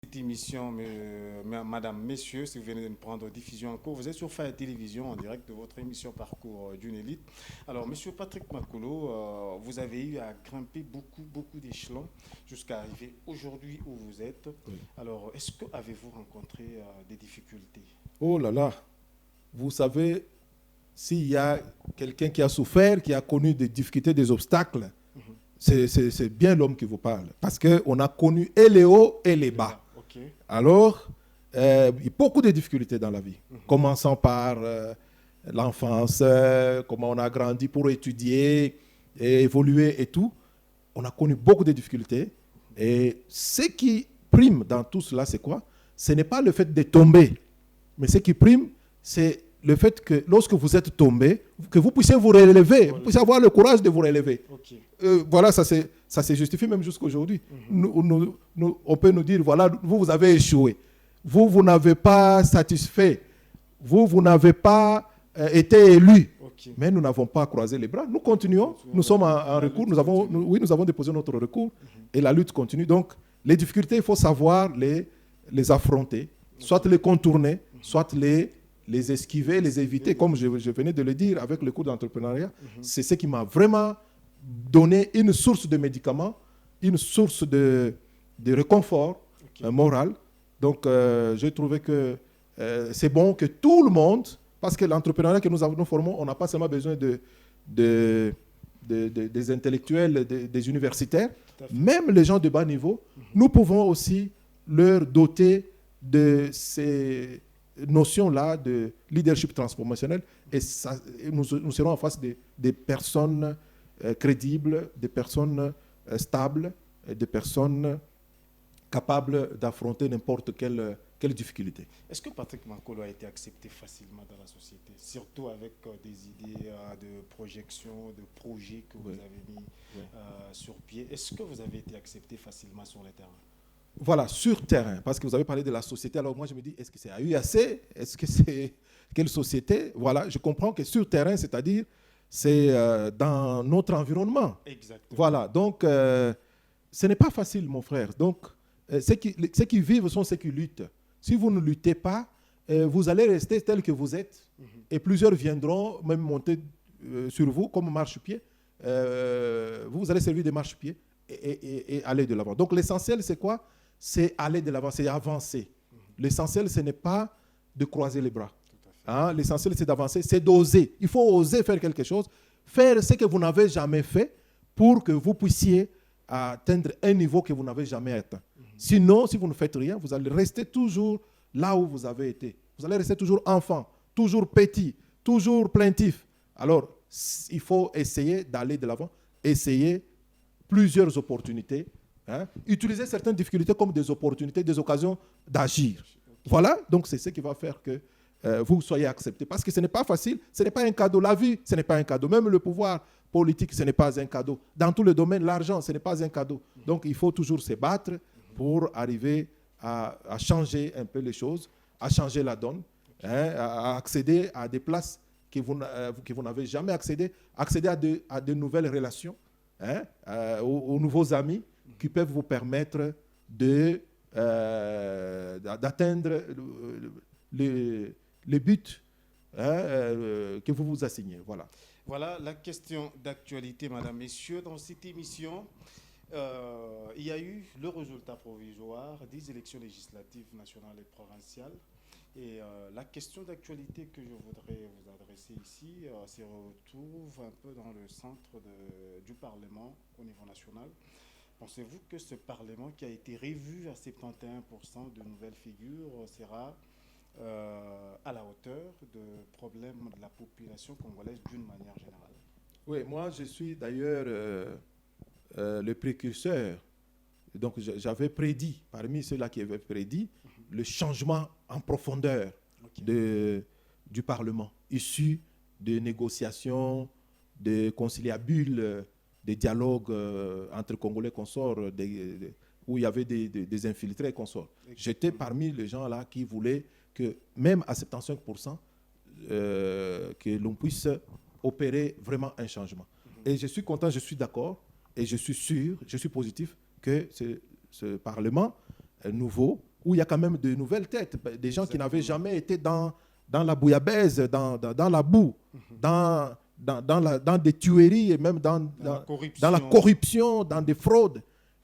Cette émission, Madame, Messieurs, si vous venez de nous prendre diffusion en cours, vous êtes sur Fire Télévision en direct de votre émission Parcours d'une élite. Alors, Monsieur Patrick Makolo, vous avez eu à grimper beaucoup d'échelons jusqu'à arriver aujourd'hui où vous êtes. Oui. Alors, est-ce que avez-vous rencontré des difficultés? Oh là là, vous savez, s'il y a quelqu'un qui a souffert, qui a connu des difficultés, des obstacles, c'est bien l'homme qui vous parle. Parce qu'on a connu et les hauts et les bas. Ok. Alors, il y a beaucoup de difficultés dans la vie. Commençant par l'enfance, comment on a grandi pour étudier, et évoluer et tout. On a connu beaucoup de difficultés. Et ce qui prime dans tout cela, c'est quoi? Ce n'est pas le fait de tomber. Mais ce qui prime, c'est le fait que lorsque vous êtes tombé, que vous puissiez vous relever, vous puissiez avoir le courage de vous relever. Ok. Voilà, ça se justifie même jusqu'à aujourd'hui. On peut nous dire, voilà, vous avez échoué. Vous n'avez pas satisfait. Vous n'avez pas été élu. Ok. Mais nous n'avons pas croisé les bras. Nous continuons. Nous sommes en recours. Nous avons déposé notre recours. Et la lutte continue. Donc, les difficultés, il faut savoir les affronter, soit les contourner, soit les esquiver, les éviter, comme je venais de le dire avec le cours d'entrepreneuriat. C'est ce qui m'a vraiment donné une source de médicaments, une source de réconfort moral. Donc, j'ai trouvé que c'est bon que tout le monde, parce que l'entrepreneuriat que nous formons, on n'a pas seulement besoin des intellectuels, des universitaires, même les gens de bas niveau, nous pouvons aussi leur doter de ces notions-là de leadership transformationnel et nous serons en face des personnes crédibles, des personnes stables, des personnes capables d'affronter n'importe quelle difficulté. Est-ce que Patrick Makolo a été accepté facilement dans la société, surtout avec des idées de projection, de projets que vous avez mis sur pied? Est-ce que vous avez été accepté facilement sur le terrain? Voilà, sur terrain, parce que vous avez parlé de la société. Alors moi, je me dis, est-ce que c'est à UAC? Est-ce que c'est quelle société? Voilà, je comprends que sur terrain, c'est-à-dire, c'est dans notre environnement. Exactement. Voilà, donc, ce n'est pas facile, mon frère. Donc, ceux qui vivent sont ceux qui luttent. Si vous ne luttez pas, vous allez rester tel que vous êtes. Et plusieurs viendront même monter sur vous comme marchepied. Vous allez servir de marchepied et aller de l'avant. Donc, l'essentiel, c'est quoi? C'est aller de l'avant, c'est avancer. L'essentiel, ce n'est pas de croiser les bras. Hein? L'essentiel, c'est d'avancer, c'est d'oser. Il faut oser faire quelque chose, faire ce que vous n'avez jamais fait pour que vous puissiez atteindre un niveau que vous n'avez jamais atteint. Sinon, si vous ne faites rien, vous allez rester toujours là où vous avez été. Vous allez rester toujours enfant, toujours petit, toujours plaintif. Alors, il faut essayer d'aller de l'avant, essayer plusieurs opportunités. Hein? Utiliser certaines difficultés comme des opportunités, des occasions d'agir. Voilà, donc c'est ce qui va faire que vous soyez accepté. Parce que ce n'est pas facile, ce n'est pas un cadeau. La vie, ce n'est pas un cadeau. Même le pouvoir politique, ce n'est pas un cadeau. Dans tous les domaines, l'argent, ce n'est pas un cadeau. Donc il faut toujours se battre pour arriver à changer un peu les choses, à changer la donne, hein, à accéder à des places que vous n'avez jamais accédé à de nouvelles relations, hein, aux nouveaux amis qui peuvent vous permettre d'atteindre les buts, hein, que vous vous assignez. Voilà. Voilà la question d'actualité, Madame, Messieurs. Dans cette émission, il y a eu le résultat provisoire des élections législatives nationales et provinciales. Et la question d'actualité que je voudrais vous adresser ici se retrouve un peu dans le centre du Parlement au niveau national. Pensez-vous que ce Parlement qui a été revu à 71% de nouvelles figures sera à la hauteur des problèmes de la population congolaise d'une manière générale? Oui, moi je suis d'ailleurs le précurseur. Donc j'avais prédit, parmi ceux-là qui avaient prédit, le changement en profondeur du Parlement, issu de négociations, de conciliabules, des dialogues entre Congolais consorts, où il y avait des infiltrés consorts. J'étais parmi les gens là qui voulaient que, même à 75%, que l'on puisse opérer vraiment un changement. Et je suis content, je suis d'accord, et je suis sûr, je suis positif que ce Parlement nouveau où il y a quand même de nouvelles têtes, des gens qui n'avaient jamais été dans la bouillabaisse, dans la boue, dans des tueries et même dans la corruption, dans des fraudes.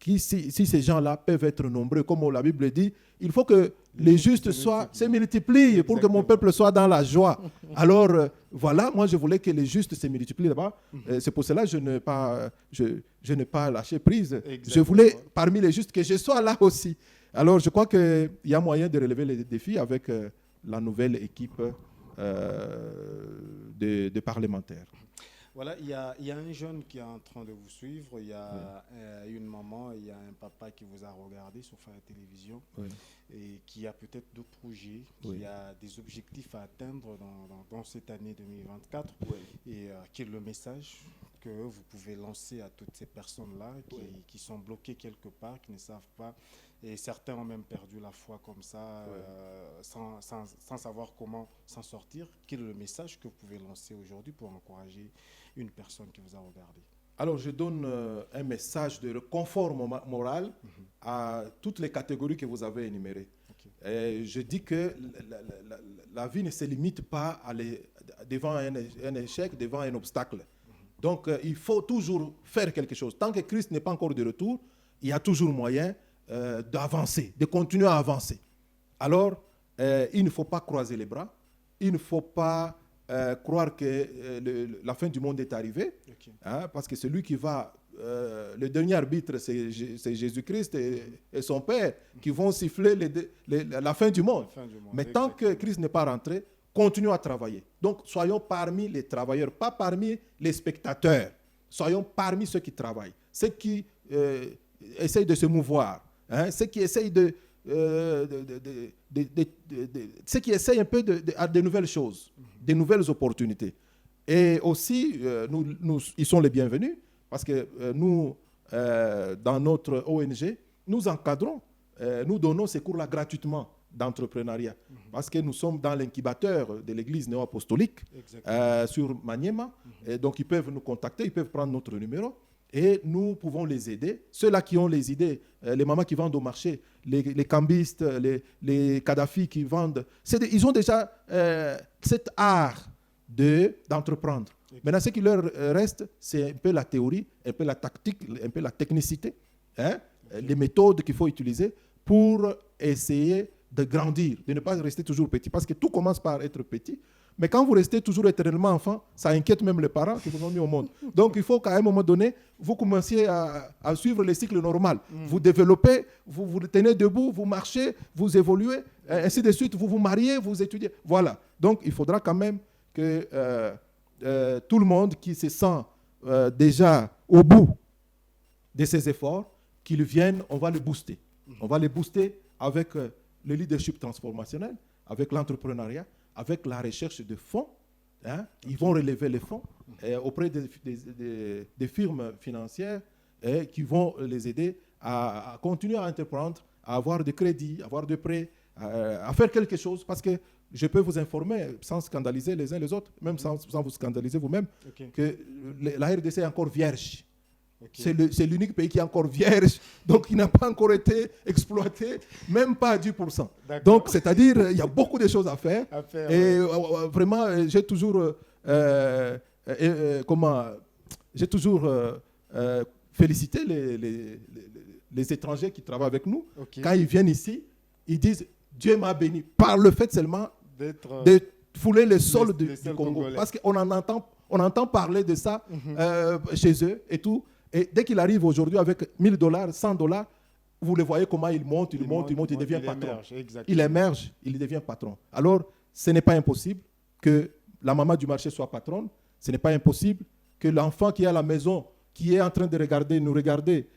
Si ces gens-là peuvent être nombreux, comme la Bible dit, il faut que les justes se multiplient pour que mon peuple soit dans la joie. Alors, voilà, moi je voulais que les justes se multiplient là-bas. C'est pour cela que je n'ai pas lâché prise. Exactement. Je voulais, parmi les justes, que je sois là aussi. Alors, je crois qu'il y a moyen de relever les défis avec la nouvelle équipe de parlementaires. Voilà, il y a un jeune qui est en train de vous suivre, il y a une maman, il y a un papa qui vous a regardé sur la télévision et qui a peut-être d'autres projets, qui a des objectifs à atteindre dans cette année 2024 et quel est le message que vous pouvez lancer à toutes ces personnes-là qui sont bloquées quelque part, qui ne savent pas, et certains ont même perdu la foi comme ça, sans savoir comment s'en sortir. Quel est le message que vous pouvez lancer aujourd'hui pour encourager une personne qui vous a regardé? Alors, je donne un message de confort moral à toutes les catégories que vous avez énumérées. Et je dis que la vie ne se limite pas devant un échec, devant un obstacle. Donc, il faut toujours faire quelque chose. Tant que Christ n'est pas encore de retour, il y a toujours moyen d'avancer, de continuer à avancer. Alors, il ne faut pas croiser les bras, il ne faut pas croire que la fin du monde est arrivée, parce que celui qui va, le dernier arbitre, c'est Jésus-Christ et son Père qui vont siffler la fin du monde. Mais tant que Christ n'est pas rentré, continuons à travailler. Donc, soyons parmi les travailleurs, pas parmi les spectateurs. Soyons parmi ceux qui travaillent, ceux qui essayent de se mouvoir, ceux qui essayent ceux qui essayent un peu de nouvelles choses, de nouvelles opportunités. Et aussi, ils sont les bienvenus parce que nous, dans notre ONG, nous encadrons, nous donnons ces cours-là gratuitement d'entrepreneuriat parce que nous sommes dans l'incubateur de l'église néo-apostolique sur Maniema. Et donc, ils peuvent nous contacter, ils peuvent prendre notre numéro. Et nous pouvons les aider. Ceux-là qui ont les idées, les mamans qui vendent au marché, les cambistes, les Kadhafi qui vendent, ils ont déjà cet art d'entreprendre. Maintenant, ce qui leur reste, c'est un peu la théorie, un peu la tactique, un peu la technicité, les méthodes qu'il faut utiliser pour essayer de grandir, de ne pas rester toujours petit. Parce que tout commence par être petit. Mais quand vous restez toujours éternellement enfant, ça inquiète même les parents qui vous ont mis au monde. Donc, il faut qu'à un moment donné, vous commenciez à suivre le cycle normal. Vous développez, vous vous tenez debout, vous marchez, vous évoluez, ainsi de suite. Vous vous mariez, vous étudiez. Voilà. Donc, il faudra quand même que tout le monde qui se sent déjà au bout de ses efforts, qu'il vienne, on va le booster. On va le booster avec le leadership transformationnel, avec l'entrepreneuriat, avec la recherche de fonds. Ils vont relever les fonds auprès des firmes financières qui vont les aider à continuer à entreprendre, à avoir des crédits, à avoir des prêts, à faire quelque chose. Parce que je peux vous informer, sans scandaliser les uns les autres, même sans vous scandaliser vous-même, que la RDC est encore vierge. C'est l'unique pays qui est encore vierge, donc il n'a pas encore été exploité, même pas à 10%. Donc, c'est-à-dire, il y a beaucoup de choses à faire. Et vraiment, j'ai toujours, félicité les étrangers qui travaillent avec nous. Quand ils viennent ici, ils disent « Dieu m'a béni » par le fait seulement de fouler le sol du Congo. Parce qu'on entend parler de ça chez eux et tout. Et dès qu'il arrive aujourd'hui avec $1000, $100, vous le voyez comment il monte, il devient patron. Il émerge, il devient patron. Alors, ce n'est pas impossible que la maman du marché soit patronne. Ce n'est pas impossible que l'enfant qui est à la maison, qui est en train de nous regarder,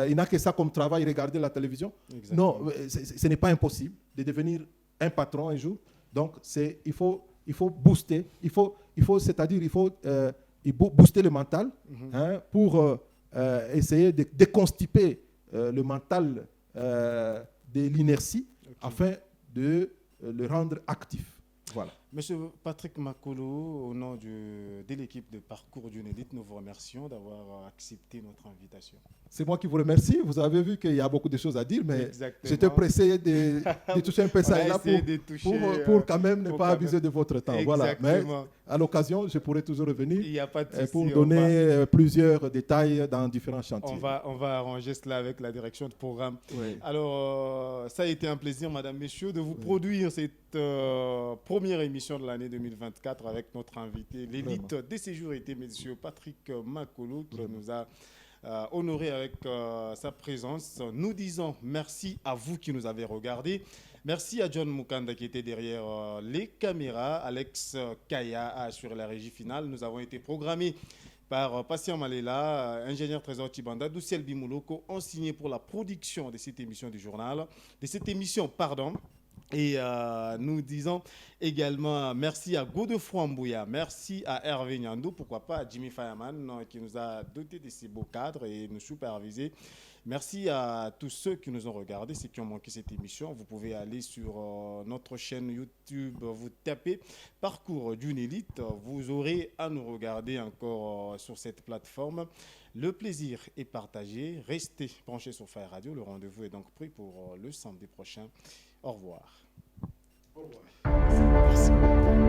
il n'a que ça comme travail, regarder la télévision. Non, ce n'est pas impossible de devenir un patron un jour. Donc, il faut booster, il faut booster le mental pour essayer de déconstiper le mental de l'inertie afin de le rendre actif. Voilà. Monsieur Patrick Makolo, au nom de l'équipe de Parcours d'une élite, nous vous remercions d'avoir accepté notre invitation. C'est moi qui vous remercie. Vous avez vu qu'il y a beaucoup de choses à dire, mais Exactement. j'étais pressé de toucher un peu ça et là pour quand même ne pas abuser de votre temps. Voilà. Mais à l'occasion, je pourrai toujours revenir Il y a pas de souci, pour donner plusieurs détails dans différents chantiers. On va arranger cela avec la direction de programme. Oui. Alors, ça a été un plaisir, madame, messieurs, de vous produire cette première émission de l'année 2024 avec notre invité, l'élite des séjours été, monsieur Patrick Makolo, qui nous a honoré avec sa présence. Nous disons merci à vous qui nous avez regardés. Merci à John Mukanda qui était derrière les caméras. Alex Kaya a assuré la régie finale. Nous avons été programmés par Patient Malela, ingénieur Trésor Tibanda, Douciel Bimouloko, ont signé pour la production de cette émission du journal, de cette émission, pardon. Et nous disons également merci à Godefroy Mbouya, merci à Hervé Nyandou, pourquoi pas à Jimmy Fireman qui nous a doté de ces beaux cadres et nous supervisé. Merci à tous ceux qui nous ont regardés, ceux qui ont manqué cette émission. Vous pouvez aller sur notre chaîne YouTube, vous tapez Parcours d'une élite. Vous aurez à nous regarder encore sur cette plateforme. Le plaisir est partagé. Restez branchés sur Fire Radio. Le rendez-vous est donc pris pour le samedi prochain. Au revoir. Au revoir. Merci.